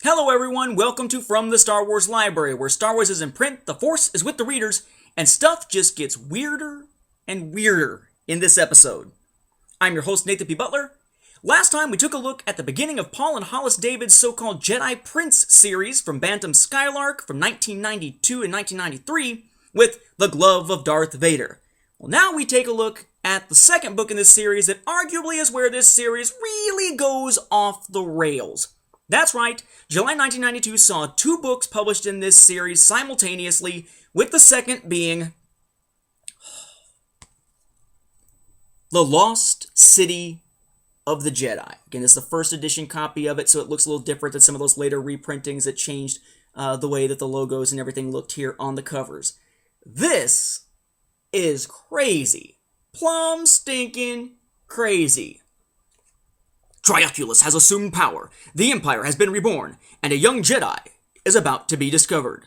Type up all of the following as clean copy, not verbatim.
Hello everyone, welcome to From the Star Wars Library, where Star Wars is in print, the Force is with the readers, and stuff just gets weirder and weirder in this episode. I'm your host, Nathan P. Butler. Last time we took a look at the beginning of Paul and Hollace Davids' so-called Jedi Prince series from Bantam's Skylark from 1992 and 1993 with The Glove of Darth Vader. Well, now we take a look at the second book in this series that arguably is where this series really goes off the rails. That's right, July 1992 saw two books published in this series simultaneously, with the second being The Lost City of the Jedi. Again, it's the first edition copy of it, so it looks a little different than some of those later reprintings that changed the way that the logos and everything looked here on the covers. This is crazy. Plumb stinking crazy. Triclops has assumed power, the Empire has been reborn, and a young Jedi is about to be discovered.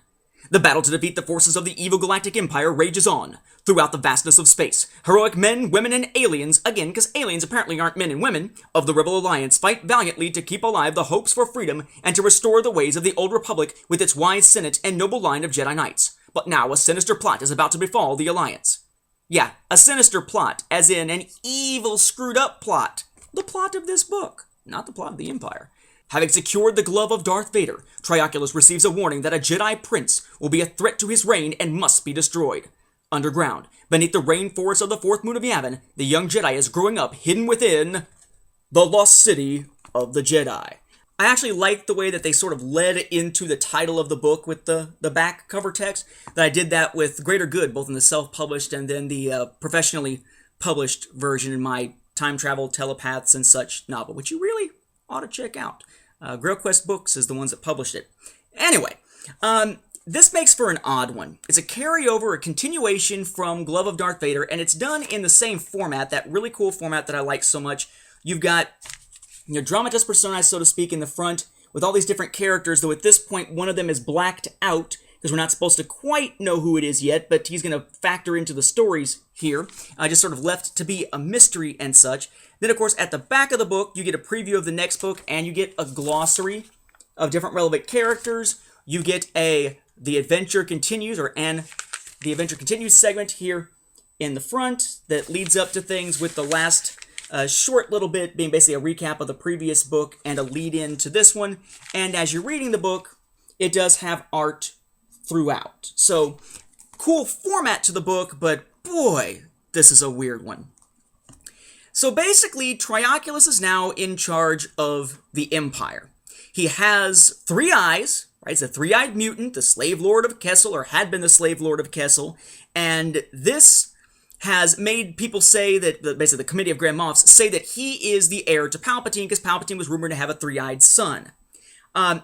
The battle to defeat the forces of the evil Galactic Empire rages on throughout the vastness of space. Heroic men, women, and aliens, again, because aliens apparently aren't men and women, of the Rebel Alliance fight valiantly to keep alive the hopes for freedom and to restore the ways of the Old Republic with its wise Senate and noble line of Jedi Knights. But now a sinister plot is about to befall the Alliance. Yeah, a sinister plot, as in an evil, screwed-up plot. The plot of this book, not the plot of the Empire. Having secured the glove of Darth Vader, Triclops receives a warning that a Jedi Prince will be a threat to his reign and must be destroyed. Underground, beneath the rainforest of the fourth moon of Yavin, the young Jedi is growing up hidden within the Lost City of the Jedi. I actually like the way that they sort of led into the title of the book with the back cover text, that I did that with greater good, both in the self-published and then the professionally published version in my Time Travel, Telepaths, and such novel, which you really ought to check out. Grail Quest Books is the ones that published it. Anyway, this makes for an odd one. It's a carryover, a continuation from Glove of Darth Vader, and it's done in the same format, that really cool format that I like so much. You've got your dramatis personae, so to speak, in the front, with all these different characters, though at this point one of them is blacked out, because we're not supposed to quite know who it is yet, but he's going to factor into the stories here. Just sort of left to be a mystery and such. Then, of course, at the back of the book, you get a preview of the next book, and you get a glossary of different relevant characters. You get The Adventure Continues, The Adventure Continues segment here in the front that leads up to things, with the last short little bit being basically a recap of the previous book and a lead-in to this one. And as you're reading the book, it does have art throughout. So, cool format to the book, but boy, this is a weird one. So basically, Triclops is now in charge of the Empire. He has three eyes, right? He's a three-eyed mutant, the Slave Lord of Kessel, or had been the Slave Lord of Kessel, and this has made people say that, basically the Committee of Grand Moffs, say that he is the heir to Palpatine, because Palpatine was rumored to have a three-eyed son.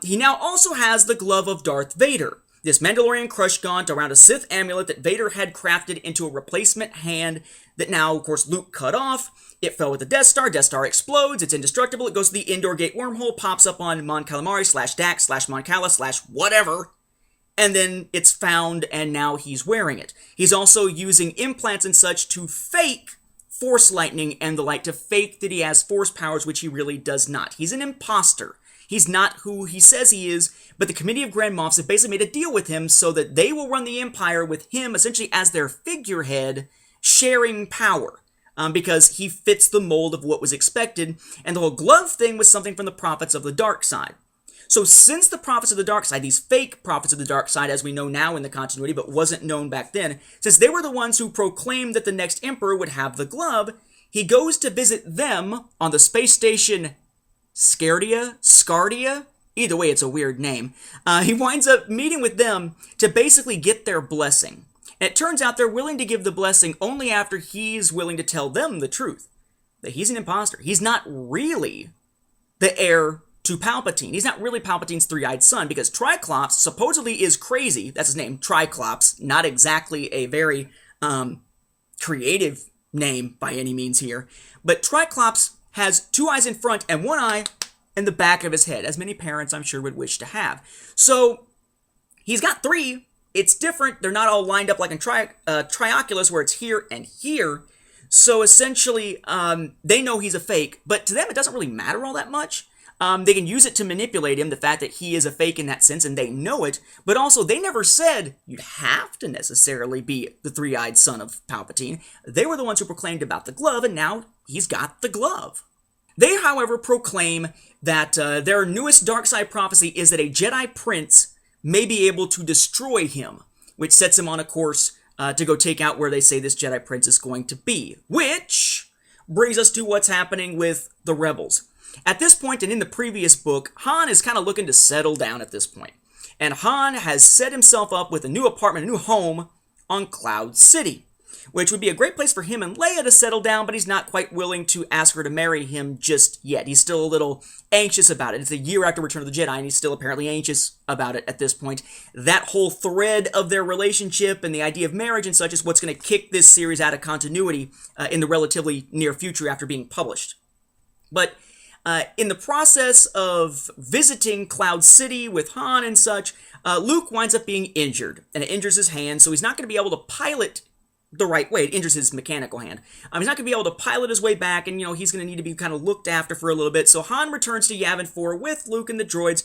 He now also has the Glove of Darth Vader, this Mandalorian crush gaunt around a Sith amulet that Vader had crafted into a replacement hand that now, of course, Luke cut off. It fell with the Death Star explodes, it's indestructible, it goes to the Indoor Gate wormhole, pops up on Mon Calamari /Dax /Mon Cala /whatever, and then it's found, and now he's wearing it. He's also using implants and such to fake Force lightning and the like, to fake that he has Force powers, which he really does not. He's an imposter. He's not who he says he is, but the Committee of Grand Moffs have basically made a deal with him so that they will run the Empire with him essentially as their figurehead, sharing power, because he fits the mold of what was expected, and the whole glove thing was something from the Prophets of the Dark Side. So since the Prophets of the Dark Side, these fake Prophets of the Dark Side, as we know now in the continuity, but wasn't known back then, since they were the ones who proclaimed that the next Emperor would have the glove, he goes to visit them on the space station Scardia? Either way, it's a weird name. He winds up meeting with them to basically get their blessing. And it turns out they're willing to give the blessing only after he's willing to tell them the truth. That he's an imposter. He's not really the heir to Palpatine. He's not really Palpatine's three-eyed son, because Triclops supposedly is crazy. That's his name, Triclops. Not exactly a very creative name by any means here. But Triclops has two eyes in front and one eye in the back of his head, as many parents I'm sure would wish to have. So he's got three. It's different. They're not all lined up like in Trioculus, where it's here and here. So essentially, they know he's a fake, but to them it doesn't really matter all that much. They can use it to manipulate him, the fact that he is a fake in that sense, and they know it, but also they never said you have to necessarily be the three-eyed son of Palpatine. They were the ones who proclaimed about the glove, and now he's got the glove. They, however, proclaim that their newest dark side prophecy is that a Jedi Prince may be able to destroy him, which sets him on a course to go take out where they say this Jedi Prince is going to be, which brings us to what's happening with the Rebels. At this point, and in the previous book, Han is kind of looking to settle down at this point. And Han has set himself up with a new apartment, a new home on Cloud City, which would be a great place for him and Leia to settle down, but he's not quite willing to ask her to marry him just yet. He's still a little anxious about it. It's a year after Return of the Jedi, and he's still apparently anxious about it at this point. That whole thread of their relationship and the idea of marriage and such is what's going to kick this series out of continuity in the relatively near future after being published. But in the process of visiting Cloud City with Han and such, Luke winds up being injured, and it injures his hand, so he's not going to be able to pilot the right way. It injures his mechanical hand. He's not going to be able to pilot his way back, and, he's going to need to be kind of looked after for a little bit, so Han returns to Yavin 4 with Luke and the droids,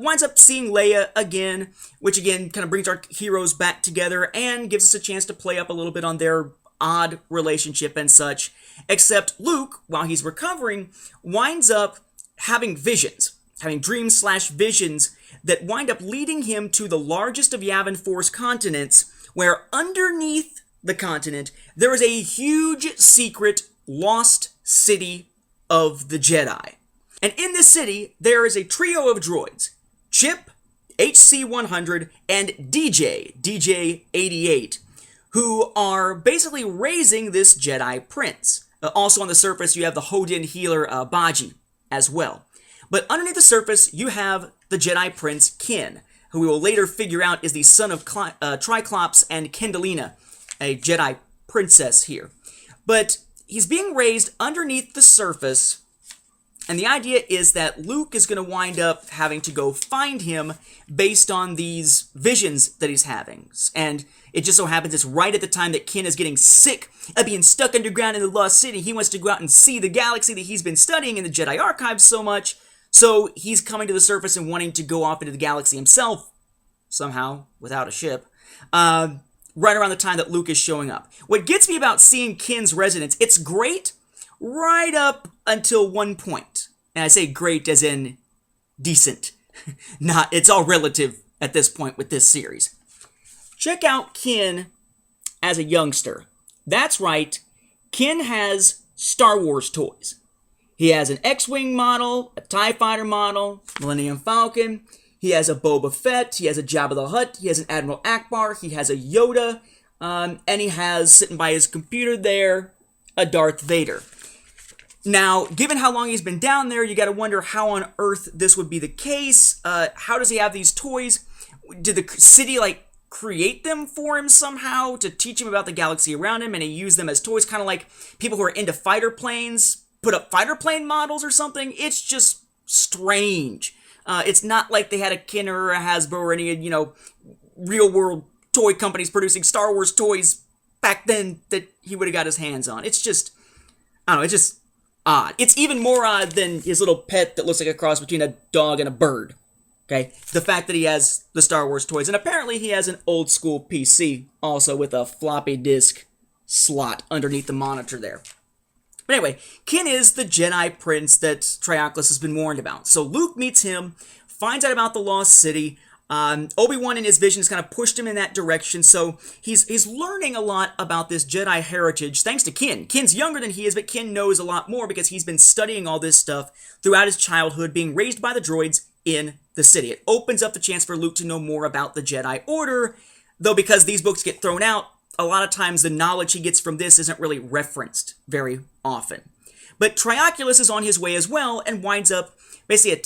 winds up seeing Leia again, which again kind of brings our heroes back together, and gives us a chance to play up a little bit on their odd relationship and such, except Luke, while he's recovering, winds up having visions, having dreams/visions that wind up leading him to the largest of Yavin 4's continents, where underneath the continent there is a huge secret lost city of the Jedi. And in this city there is a trio of droids, Chip, HC-100, and DJ-88, who are basically raising this Jedi Prince. Also on the surface, you have the Hodin healer Baji as well. But underneath the surface, you have the Jedi Prince Kin, who we will later figure out is the son of Triclops and Kendalina, a Jedi princess here. But he's being raised underneath the surface, and the idea is that Luke is going to wind up having to go find him based on these visions that he's having. And it just so happens it's right at the time that Kin is getting sick of being stuck underground in the Lost City. He wants to go out and see the galaxy that he's been studying in the Jedi Archives so much. So he's coming to the surface and wanting to go off into the galaxy himself, somehow, without a ship, right around the time that Luke is showing up. What gets me about seeing Kin's residence, it's great right up until one point. And I say great as in decent. It's all relative at this point with this series. Check out Kin as a youngster. That's right, Kin has Star Wars toys. He has an X-Wing model, a TIE Fighter model, Millennium Falcon. He has a Boba Fett. He has a Jabba the Hutt. He has an Admiral Akbar. He has a Yoda. And he has, sitting by his computer there, a Darth Vader. Now, given how long he's been down there, you got to wonder how on earth this would be the case. How does he have these toys? Did the city, create them for him somehow to teach him about the galaxy around him, and he used them as toys, kind of like people who are into fighter planes put up fighter plane models or something? It's just strange. It's not like they had a Kenner or a Hasbro or any, real world toy companies producing Star Wars toys back then that he would have got his hands on. It's just, I don't know, it's just odd. It's even more odd than his little pet that looks like a cross between a dog and a bird. Okay, the fact that he has the Star Wars toys, and apparently he has an old school PC also with a floppy disk slot underneath the monitor there. But anyway, Kin is the Jedi Prince that Triclops has been warned about. So Luke meets him, finds out about the Lost City. Obi-Wan in his visions kind of pushed him in that direction, so he's learning a lot about this Jedi heritage thanks to Kin. Kin's younger than he is, but Kin knows a lot more because he's been studying all this stuff throughout his childhood, being raised by the droids in the city. It opens up the chance for Luke to know more about the Jedi Order, though because these books get thrown out, a lot of times the knowledge he gets from this isn't really referenced very often. But Triclops is on his way as well and winds up basically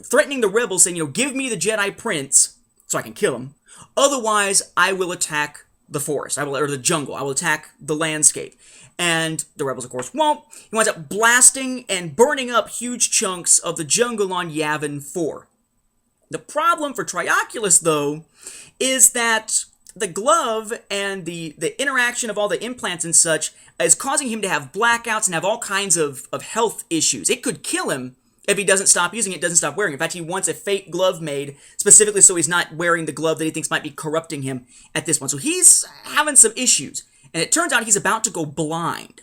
threatening the rebels, saying, give me the Jedi Prince so I can kill him. Otherwise, I will attack the forest, or the jungle. I will attack the landscape. And the rebels, of course, won't. He winds up blasting and burning up huge chunks of the jungle on Yavin 4. The problem for Triclops, though, is that the glove and the interaction of all the implants and such is causing him to have blackouts and have all kinds of health issues. It could kill him If he doesn't stop using it, doesn't stop wearing it. In fact, he wants a fake glove made specifically so he's not wearing the glove that he thinks might be corrupting him at this point. So he's having some issues. And it turns out he's about to go blind.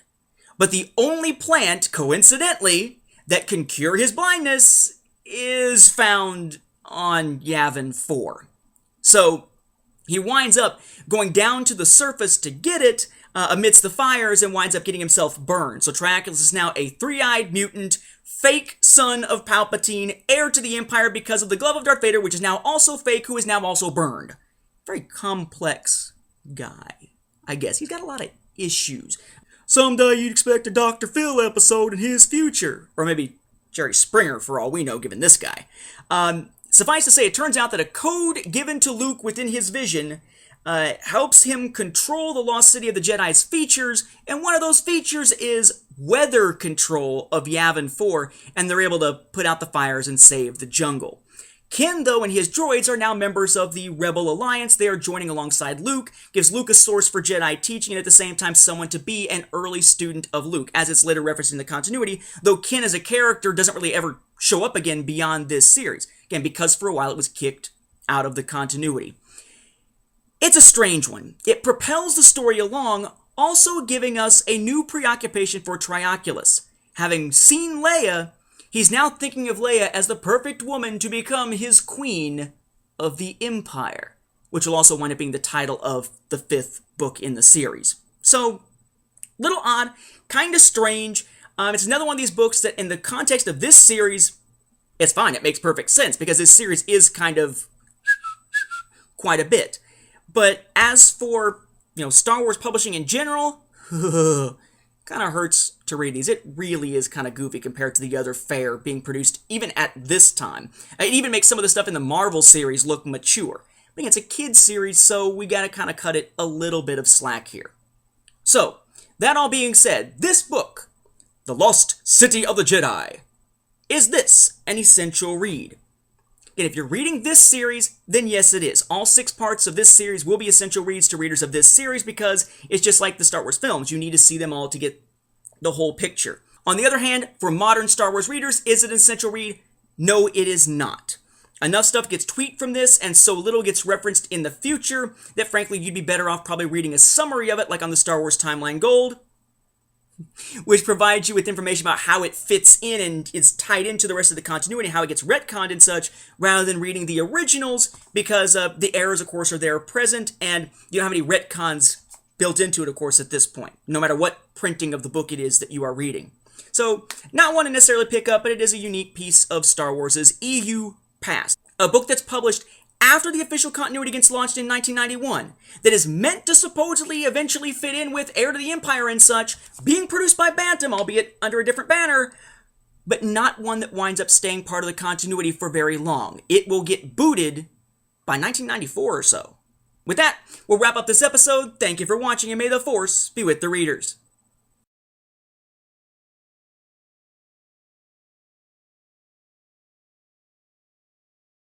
But the only plant, coincidentally, that can cure his blindness is found on Yavin 4. So he winds up going down to the surface to get it amidst the fires and winds up getting himself burned. So Triclops is now a three-eyed mutant, fake son of Palpatine, heir to the Empire because of the glove of Darth Vader, which is now also fake, who is now also burned. Very complex guy, I guess. He's got a lot of issues. Someday you'd expect a Dr. Phil episode in his future. Or maybe Jerry Springer, for all we know, given this guy. Suffice to say, it turns out that a code given to Luke within his vision helps him control the Lost City of the Jedi's features, and one of those features is weather control of Yavin 4, and they're able to put out the fires and save the jungle. Ken, though, and his droids are now members of the Rebel Alliance. They are joining alongside Luke, gives Luke a source for Jedi teaching, and at the same time someone to be an early student of Luke, as it's later referenced in the continuity, though Ken as a character doesn't really ever show up again beyond this series. Again, because for a while it was kicked out of the continuity. It's a strange one. It propels the story along, also giving us a new preoccupation for Triclops. Having seen Leia, he's now thinking of Leia as the perfect woman to become his queen of the Empire, which will also wind up being the title of the 5th book in the series. So, little odd, kind of strange. It's another one of these books that in the context of this series, it's fine. It makes perfect sense because this series is kind of quite a bit. But as for, Star Wars publishing in general, kind of hurts to read these. It really is kind of goofy compared to the other fare being produced even at this time. It even makes some of the stuff in the Marvel series look mature. But it's a kid's series, so we gotta kind of cut it a little bit of slack here. So, that all being said, this book, The Lost City of the Jedi, is this an essential read? And if you're reading this series, then yes it is. All 6 parts of this series will be essential reads to readers of this series because it's just like the Star Wars films. You need to see them all to get the whole picture. On the other hand, for modern Star Wars readers, is it an essential read? No, it is not. Enough stuff gets tweaked from this, and so little gets referenced in the future that frankly you'd be better off probably reading a summary of it, like on the Star Wars Timeline Gold, which provides you with information about how it fits in and is tied into the rest of the continuity, how it gets retconned and such, rather than reading the originals, because the errors, of course, are there present, and you don't have any retcons built into it, of course, at this point, no matter what printing of the book it is that you are reading. So, not one to necessarily pick up, but it is a unique piece of Star Wars' EU past. A book that's published after the official continuity gets launched in 1991, that is meant to supposedly eventually fit in with Heir to the Empire and such, being produced by Bantam, albeit under a different banner, but not one that winds up staying part of the continuity for very long. It will get booted by 1994 or so. With that, we'll wrap up this episode. Thank you for watching, and may the Force be with the readers.